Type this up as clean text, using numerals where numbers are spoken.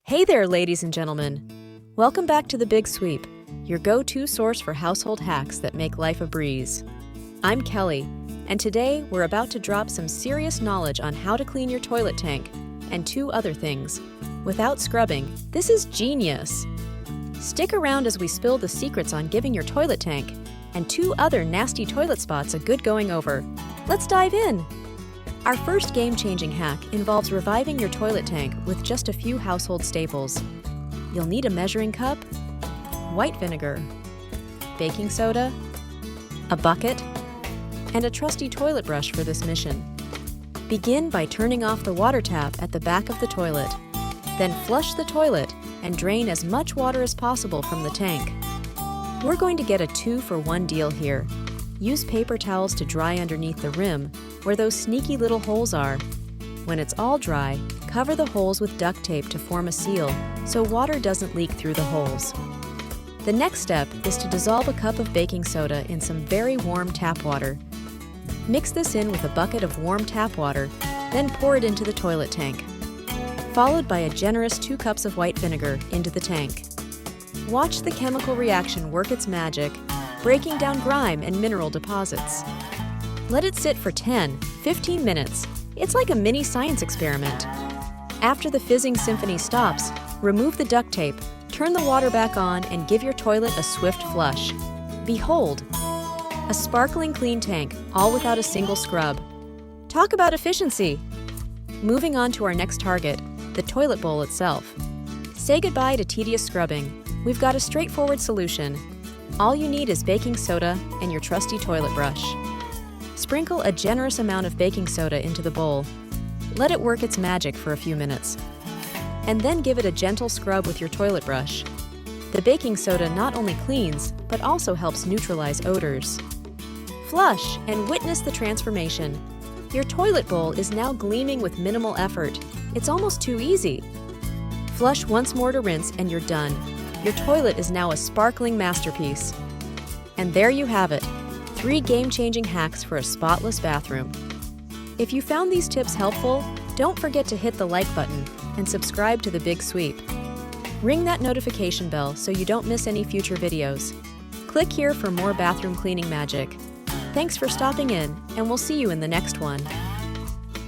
Hey there, ladies and gentlemen. Welcome back to The Big Sweep, your go-to source for household hacks that make life a breeze. I'm Kelly, and today we're about to drop some serious knowledge on how to clean your toilet tank and two other things. Without scrubbing, this is genius. Stick around as we spill the secrets on giving your toilet tank and two other nasty toilet spots a good going over. Let's dive in. Our first game-changing hack involves reviving your toilet tank with just a few household staples. You'll need a measuring cup, white vinegar, baking soda, a bucket, and a trusty toilet brush for this mission. Begin by turning off the water tap at the back of the toilet. Then flush the toilet and drain as much water as possible from the tank. We're going to get a 2-for-1 deal here. Use paper towels to dry underneath the rim, where those sneaky little holes are. When it's all dry, cover the holes with duct tape to form a seal so water doesn't leak through the holes. The next step is to dissolve a cup of baking soda in some very warm tap water. Mix this in with a bucket of warm tap water, then pour it into the toilet tank, followed by a generous 2 cups of white vinegar into the tank. Watch the chemical reaction work its magic, breaking down grime and mineral deposits. Let it sit for 10-15 minutes. It's like a mini science experiment. After the fizzing symphony stops, remove the duct tape, turn the water back on, and give your toilet a swift flush. Behold, a sparkling clean tank, all without a single scrub. Talk about efficiency! Moving on to our next target, the toilet bowl itself. Say goodbye to tedious scrubbing. We've got a straightforward solution. All you need is baking soda and your trusty toilet brush. Sprinkle a generous amount of baking soda into the bowl. Let it work its magic for a few minutes. And then give it a gentle scrub with your toilet brush. The baking soda not only cleans, but also helps neutralize odors. Flush and witness the transformation. Your toilet bowl is now gleaming with minimal effort. It's almost too easy. Flush once more to rinse and you're done. Your toilet is now a sparkling masterpiece. And there you have it, 3 game-changing hacks for a spotless bathroom. If you found these tips helpful, don't forget to hit the like button and subscribe to The Big Sweep. Ring that notification bell so you don't miss any future videos. Click here for more bathroom cleaning magic. Thanks for stopping in, and we'll see you in the next one.